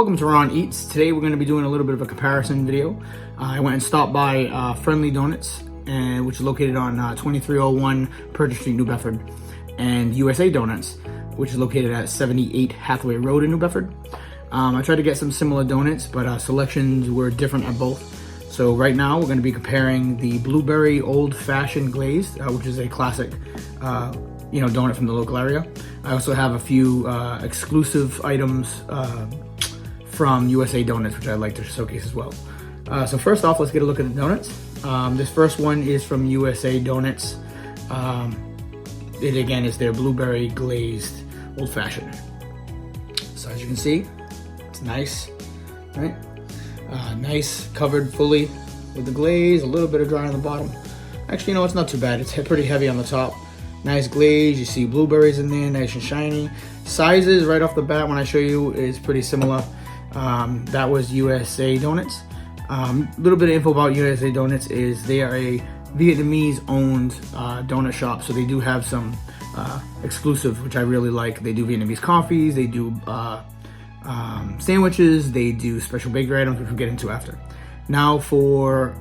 Welcome to Ron Eats. Today we're going to be doing a little bit of a comparison video. I went and stopped by Friendly Donuts, which is located on 2301 Purchase Street, New Bedford, and USA Donuts, which is located at 78 Hathaway Road in New Bedford. I tried to get some similar donuts, but selections were different at both. So right now we're going to be comparing the Blueberry Old Fashioned Glazed, which is a classic donut from the local area. I also have a few exclusive items from USA Donuts, which I'd like to showcase as well. So first off, let's get a look at the donuts. This first one is from USA Donuts. It again is their Blueberry Glazed Old Fashioned. So as you can see, it's nice, right? Nice, covered fully with the glaze, a little bit of dry on the bottom. Actually, it's not too bad. It's pretty heavy on the top. Nice glaze, you see blueberries in there, nice and shiny. Sizes right off the bat when I show you is pretty similar. That was USA Donuts. A little bit of info about USA Donuts is they are a Vietnamese owned donut shop, so they do have some exclusive, which I really like. They do Vietnamese coffees, they do sandwiches, they do special bakery items, which we'll get into after. Now for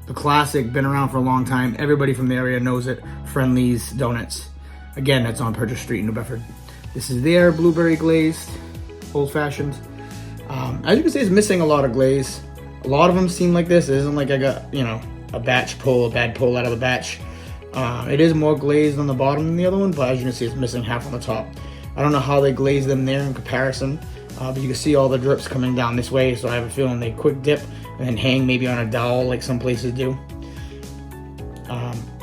the classic, been around for a long time, everybody from the area knows it, Friendly's Donuts. Again, that's on Purchase Street in New Bedford. This is their Blueberry Glazed Old Fashioned. As you can see, it's missing a lot of glaze. A lot of them seem like this. It isn't like I got, a bad pull out of the batch. It is more glazed on the bottom than the other one, but as you can see, it's missing half on the top. I don't know how they glaze them there in comparison, but you can see all the drips coming down this way, so I have a feeling they quick dip and then hang maybe on a dowel like some places do.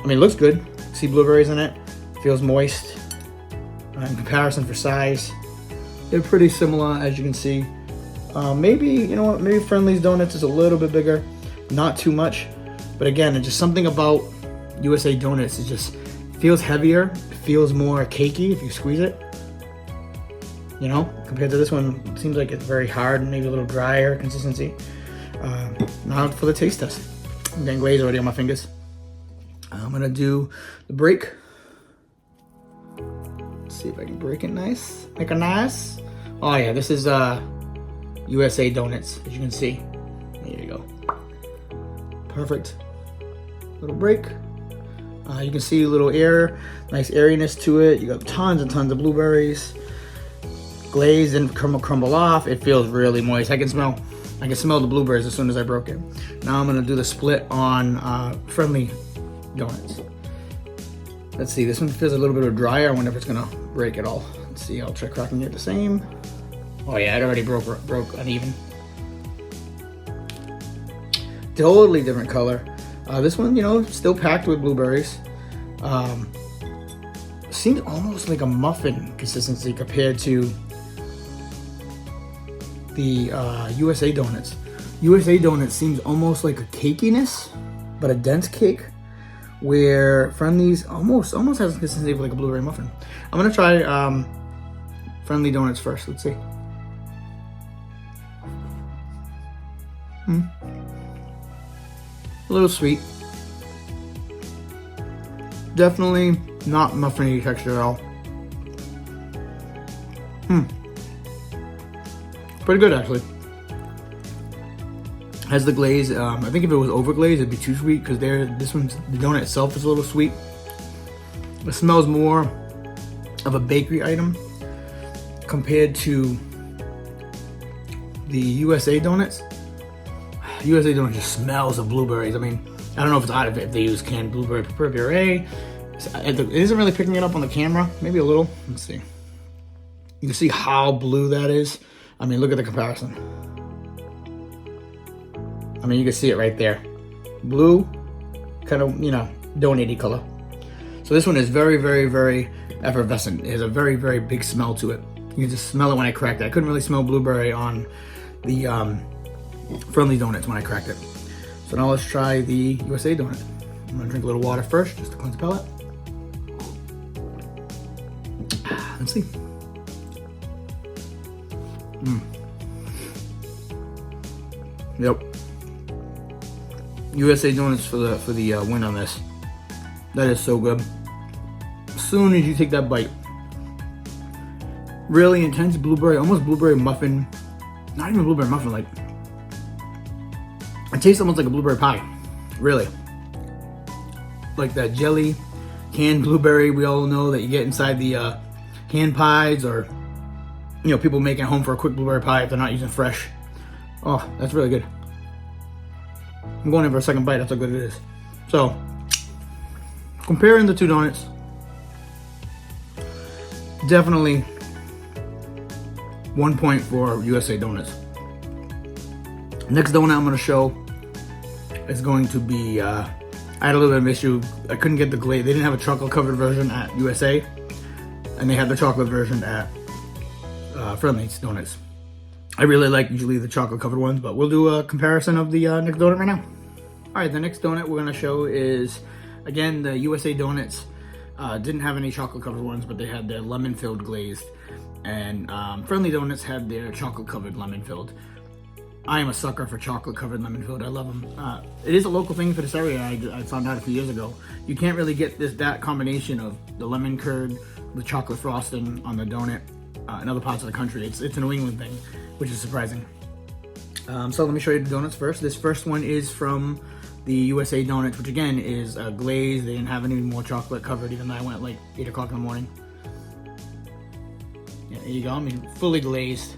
It looks good. See blueberries in it. Feels moist. In comparison for size, they're pretty similar, as you can see. Maybe Friendly's Donuts is a little bit bigger, not too much, but again, it's just something about USA Donuts. It just feels heavier, it feels more cakey if you squeeze it. Compared to this one, it seems like it's very hard and maybe a little drier consistency. Now for the taste test. I'm getting glaze already on my fingers. I'm gonna do the break. Let's see if I can break it nice. Make a nice. Oh yeah, this is USA Donuts, as you can see. There you go. Perfect. Little break. You can see a little air, nice airiness to it. You got tons and tons of blueberries. Glaze and crumble off. It feels really moist. I can smell the blueberries as soon as I broke it. Now I'm gonna do the split on Friendly Donuts. Let's see, this one feels a little bit drier. I wonder if it's gonna break at all. Let's see, I'll try cracking it the same. Oh yeah, it already broke uneven. Totally different color. This one, still packed with blueberries. Seems almost like a muffin consistency compared to the USA Donuts. USA Donuts seems almost like a cakiness, but a dense cake, where Friendly's almost has a consistency of like a blueberry muffin. I'm gonna try Friendly Donuts first. Let's see. A little sweet. Definitely not muffiny texture at all. Pretty good actually. Has the glaze. I think if it was over glazed, it'd be too sweet because the donut itself is a little sweet. It smells more of a bakery item compared to the USA Donuts. USA Donuts just smells of blueberries. I don't know if they use canned blueberry puree. It isn't really picking it up on the camera. Maybe a little. Let's see. You can see how blue that is. Look at the comparison. You can see it right there. Blue, kind of, donut-y color. So this one is very, very, very effervescent. It has a very, very big smell to it. You can just smell it when I cracked it. I couldn't really smell blueberry on the Friendly Donuts when I cracked it. So now let's try the USA Donut. I'm gonna drink a little water first, just to cleanse the palate. Let's see. Yep. USA Donuts for the win on this. That is so good. As soon as you take that bite, really intense blueberry, almost blueberry muffin not even a blueberry muffin, like, it tastes almost like a blueberry pie, really. Like that jelly, canned blueberry we all know that you get inside the hand pies, or, you know, people making it home for a quick blueberry pie if they're not using fresh. Oh, that's really good. I'm going in for a second bite, that's how good it is. So, comparing the two donuts, definitely 1 point for USA Donuts. Next donut I'm going to show is going to be, I had a little bit of an issue. I couldn't get the glaze. They didn't have a chocolate covered version at USA, and they had the chocolate version at Friendly's Donuts. I really like usually the chocolate covered ones, but we'll do a comparison of the next donut right now. All right, the next donut we're gonna show is, again, the USA Donuts didn't have any chocolate covered ones, but they had their lemon filled glazed, and Friendly Donuts had their chocolate covered lemon filled. I am a sucker for chocolate covered lemon filled. I love them. It is a local thing for this area. I found out a few years ago. You can't really get that combination of the lemon curd, the chocolate frosting on the donut in other parts of the country. It's a New England thing, which is surprising. So let me show you the donuts first. This first one is from the USA Donuts, which again is glazed. They didn't have any more chocolate covered, even though I went at like 8 o'clock in the morning. Yeah, there you go. I mean, fully glazed.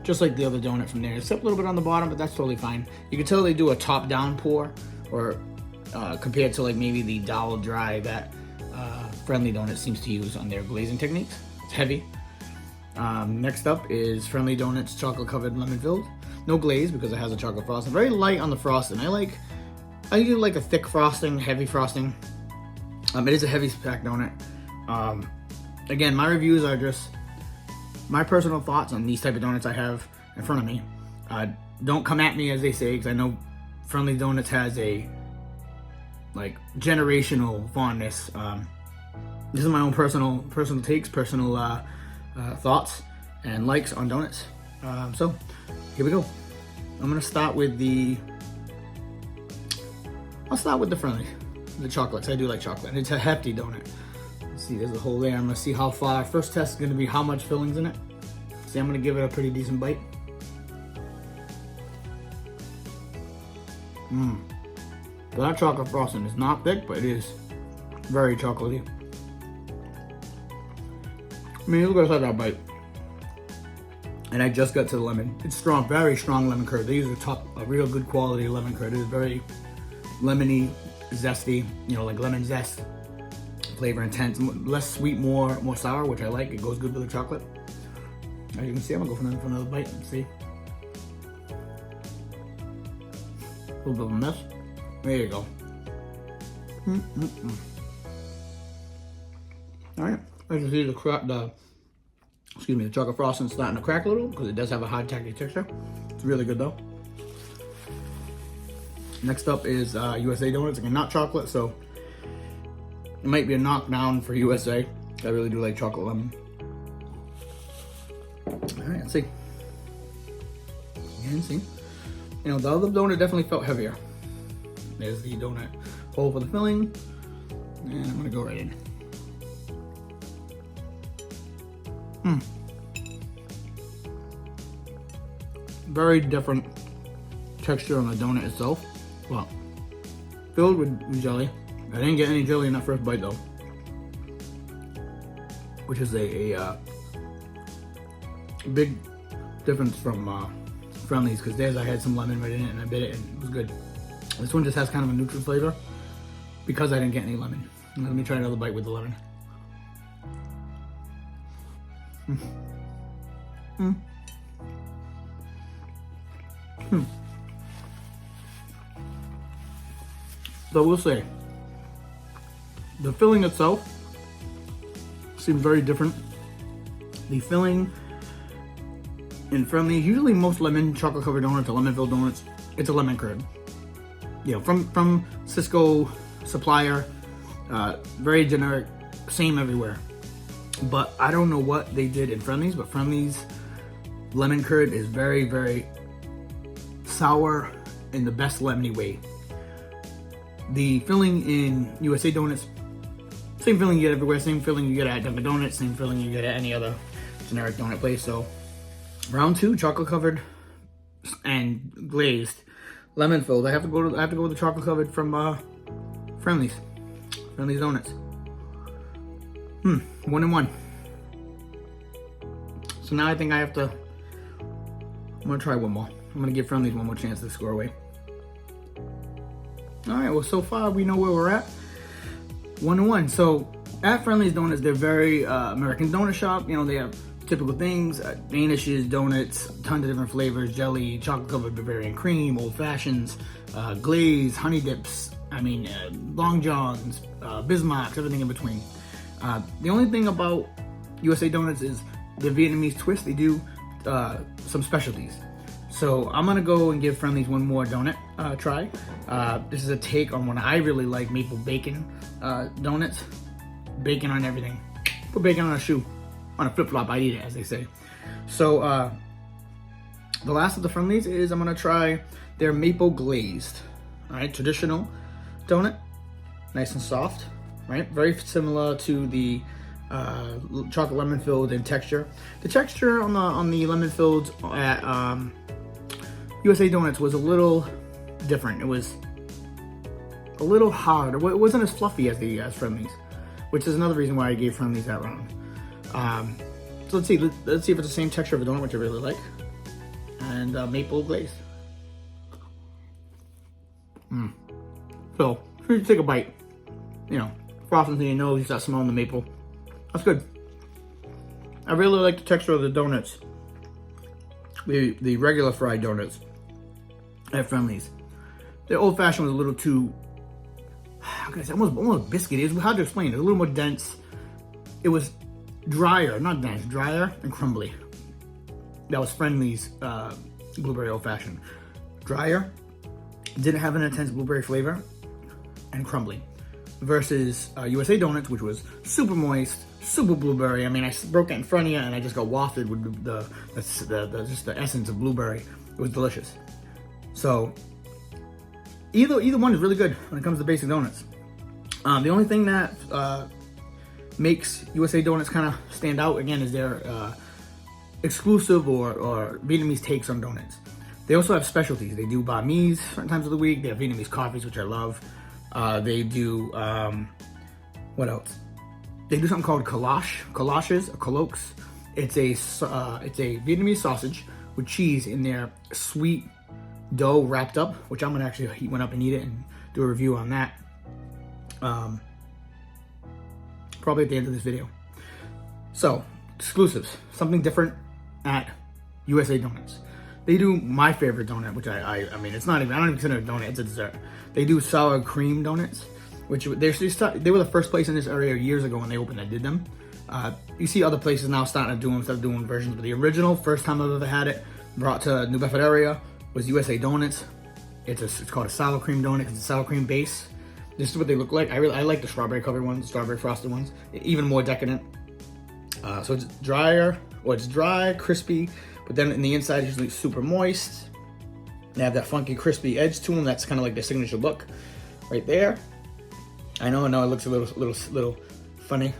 Just like the other donut from there, except a little bit on the bottom, but that's totally fine. You can tell they do a top-down pour, or compared to like maybe the Dowel Dry that Friendly Donuts seems to use on their glazing techniques. It's heavy. Next up is Friendly Donuts chocolate covered lemon filled. No glaze because it has a chocolate frosting. Very light on the frosting. I usually like a thick frosting, heavy frosting. It is a heavy packed donut. Again, my reviews are just my personal thoughts on these type of donuts I have in front of me. Don't come at me, as they say, because I know Friendly Donuts has a like generational fondness. This is my own personal takes, personal thoughts and likes on donuts. So here we go. I'm gonna start with the Friendly, the chocolates. I do like chocolate. It's a hefty donut. See, there's a hole there. I'm gonna see how far. First test is gonna be how much filling's in it. See, I'm gonna give it a pretty decent bite. That chocolate frosting is not thick, but it is very chocolatey. I mean, look at that bite. And I just got to the lemon. It's strong, very strong lemon curd. They use a real good quality lemon curd. It is very lemony, zesty, you know, like lemon zest. Flavor intense, less sweet, more sour, which I like. It goes good with the chocolate. As you can see, I'm gonna go for another bite and see. A little bit of a mess. There you go. All right, as you see, the chocolate frosting starting to crack a little because it does have a hard, tacky texture. It's really good though. Next up is USA Donuts. Again, not chocolate, so it might be a knockdown for USA. I really do like chocolate lemon. All right, let's see. And see, you know, the other donut definitely felt heavier. There's the donut hole for the filling, and I'm gonna go right in. Very different texture on the donut itself. Well, filled with jelly. I didn't get any jelly in that first bite though, which is a big difference from Friendly's, because theirs I had some lemon right in it and I bit it and it was good. This one just has kind of a neutral flavor because I didn't get any lemon. Let me try another bite with the lemon. So we'll say the filling itself seems very different. The filling in Friendly, usually most lemon chocolate covered donuts or lemon filled donuts, it's a lemon curd. You know, from Cisco supplier, very generic, same everywhere. But I don't know what they did in Friendly's, but Friendly's lemon curd is very, very sour in the best lemony way. The filling in USA Donuts, same filling you get everywhere, same filling you get at Dunkin' Donuts, same filling you get at any other generic donut place. So Round two, chocolate covered and glazed, lemon filled. I have to go with the chocolate covered from Friendly's Donuts. 1-1. So now I think I have to. I'm gonna try one more. I'm gonna give Friendly's one more chance to score away. All right. Well, so far we know where we're at. 1-1. So at Friendly's Donuts, they're very American donut shop. You know, they have typical things: danishes, donuts, tons of different flavors, jelly, chocolate covered Bavarian cream, old fashions, glazed, honey dips. I mean, long johns, Bismarcks, everything in between. The only thing about USA Donuts is the Vietnamese twist. They do some specialties. So I'm gonna go and give Friendly's one more donut try. This is a take on one I really like, maple bacon donuts. Bacon on everything. Put bacon on a shoe. On a flip-flop, I eat it, as they say. So the last of the Friendly's is I'm gonna try their maple glazed. All right, traditional donut, nice and soft, right? Very similar to the chocolate lemon filled in texture. The texture on the lemon filled at USA Donuts was a little different. It was a little hard. It wasn't as fluffy as the Friendly's, which is another reason why I gave Friendly's that round. So let's see if it's the same texture of a donut, which I really like, and maple glaze. So if you take a bite, you know, frosting to your nose, you start smelling the maple. That's good. I really like the texture of the donuts, the regular fried donuts at Friendly's. The old fashioned was a little too, how can I say, almost biscuity. It's hard to explain. It's a little more dense. It was drier, not dense, drier and crumbly. That was Friendly's blueberry old fashioned. Drier, didn't have an intense blueberry flavor, and crumbly. Versus USA Donuts, which was super moist, super blueberry. I mean, I broke it in front of you, and I just got wafted with just the essence of blueberry. It was delicious. So either one is really good when it comes to basic donuts. The only thing that makes USA Donuts kind of stand out again is their exclusive or Vietnamese takes on donuts. They also have specialties. They do banh mi's certain times of the week. They have Vietnamese coffees, which I love. They do, what else? They do something called collages, or colloques. It's a Vietnamese sausage with cheese in their sweet dough wrapped up, which I'm gonna actually heat one up and eat it and do a review on that. Probably at the end of this video. So, exclusives, something different at USA Donuts. They do my favorite donut, which I mean, it's not even, I don't even consider it a donut, it's a dessert. They do sour cream donuts, which they were the first place in this area years ago when they opened that did them. You see other places now starting to do them, start doing versions, but the original, first time I've ever had it, brought to New Bedford area, was USA Donuts. It's called a sour cream donut, it's a sour cream base. This is what they look like. I like the strawberry covered ones, strawberry frosted ones, even more decadent. So it's drier, or it's dry, crispy, but then in the inside it's usually super moist. They have that funky crispy edge to them. That's kind of like their signature look right there. I know it looks a little funny,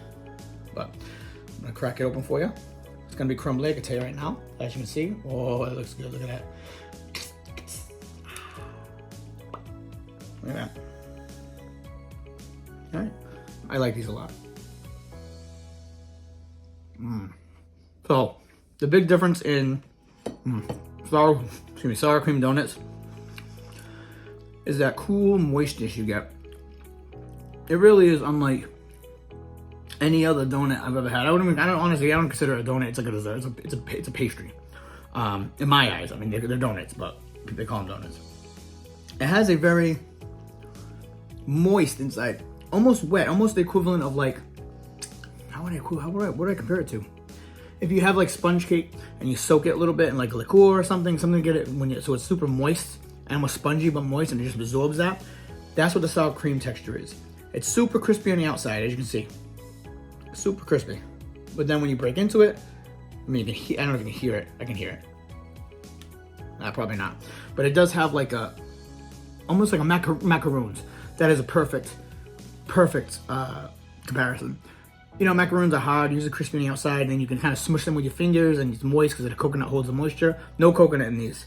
but I'm gonna crack it open for you. It's gonna be crumbly, I can tell you right now. As you can see, oh, it looks good, look at that. Look at that. All right, I like these a lot. So the big difference in sour cream donuts is that cool moistness you get. It really is unlike any other donut I've ever had. I don't consider it a donut. It's like a dessert. It's a pastry. In my eyes, I mean they're donuts, but they call them donuts. It has a very moist inside, almost wet, almost the equivalent of like, what would I compare it to? If you have like sponge cake and you soak it a little bit in like liqueur or something to get it so it's super moist and almost spongy but moist, and it just absorbs that. That's what the sour cream texture is. It's super crispy on the outside, as you can see, super crispy. But then when you break into it, I mean, I don't know if you can hear it. I can hear it. Probably not. But it does have like almost like a macaroons. That is a perfect comparison. You know, macaroons are hard, usually crispy on the outside, and then you can kind of smush them with your fingers, and it's moist because the coconut holds the moisture. No coconut in these.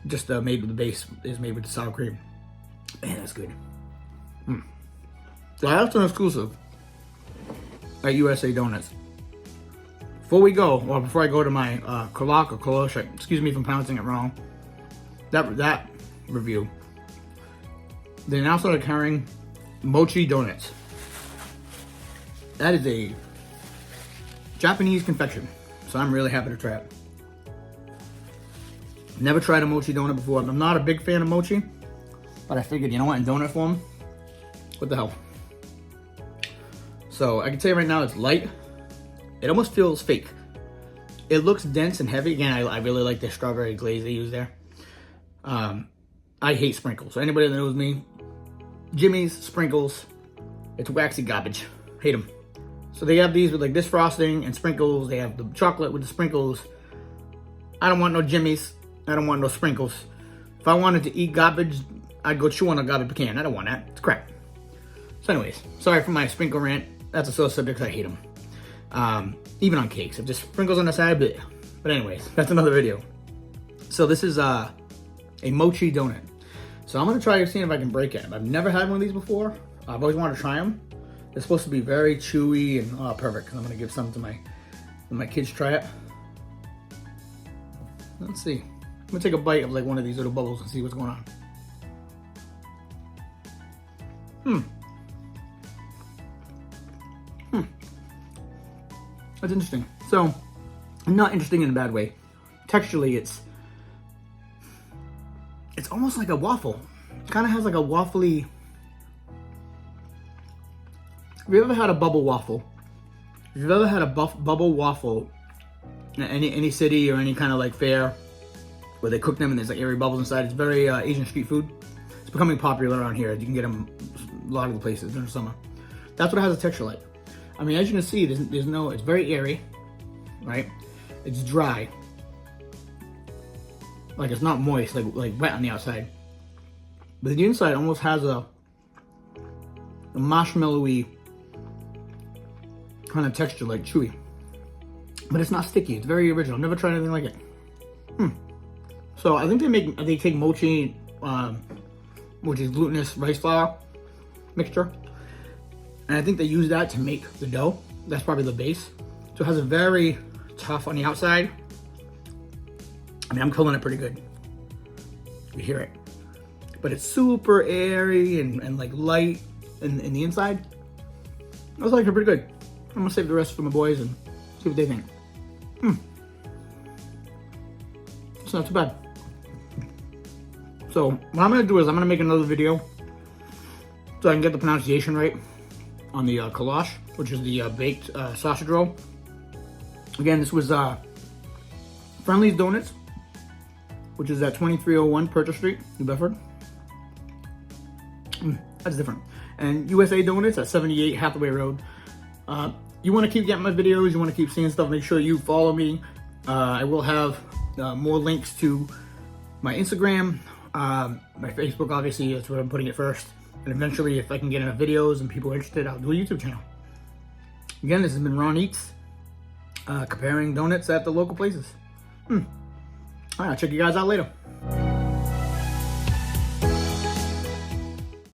Just made with the base is made with the sour cream. Man, that's good. So that's an exclusive at USA Donuts. Before we go, or before I go to my Kolosh, excuse me if I'm pronouncing it wrong, that review, they now started carrying Mochi donuts. That is a Japanese confection, so I'm really happy to try it. Never tried a mochi donut before. I'm not a big fan of mochi, but I figured, you know what, in donut form, what the hell. So I can tell you right now, it's light. It almost feels fake. It looks dense and heavy. Again, I really like the strawberry glaze they use there. I hate sprinkles. So anybody that knows me, Jimmy's, sprinkles, it's waxy garbage. Hate them. So they have these with like this frosting and sprinkles. They have the chocolate with the sprinkles. I don't want no Jimmy's. I don't want no sprinkles. If I wanted to eat garbage, I'd go chew on a garbage can. I don't want that. It's crap. So anyways, sorry for my sprinkle rant. That's a sore subject because I hate them. Even on cakes. If just sprinkles on the side, but anyways, that's another video. So this is a mochi donut. So I'm going to try to see if I can break it. I've never had one of these before. I've always wanted to try them. They're supposed to be very chewy and perfect. I'm going to give some to my kids try it. Let's see. I'm going to take a bite of like one of these little bubbles and see what's going on. That's interesting. So, not interesting in a bad way. Texturally, it's almost like a waffle. It kind of has like a waffly. Have you ever had a bubble waffle? If you've ever had a bubble waffle in any city or any kind of like fair where they cook them and there's like airy bubbles inside, it's very Asian street food. It's becoming popular around here. You can get them a lot of the places during the summer. That's what it has a texture like. I mean, as you can see, there's no, it's very airy, right? It's dry. Like it's not moist, like wet on the outside. But the inside almost has a marshmallowy kind of texture, like chewy. But it's not sticky. It's very original. I've never tried anything like it. So I think they take mochi, which is glutinous rice flour mixture. And I think they use that to make the dough. That's probably the base. So it has a very tough on the outside. I mean, I'm killing it pretty good. You hear it. But it's super airy and like light in the inside. I was like, they're pretty good. I'm gonna save the rest for my boys and see what they think. It's not too bad. So what I'm gonna do is I'm gonna make another video so I can get the pronunciation right on the Kolosh, which is the baked sausage roll. Again, this was Friendly's Donuts, which is at 2301 Purchase Street, New Bedford. That's different. And USA Donuts at 78 Hathaway Road. You want to keep getting my videos, you want to keep seeing stuff, make sure you follow me. I will have more links to my Instagram, my Facebook, obviously, that's where I'm putting it first. And eventually, if I can get enough videos and people are interested, I'll do a YouTube channel. Again, this has been Ron Eats, comparing donuts at the local places. All right, I'll check you guys out later.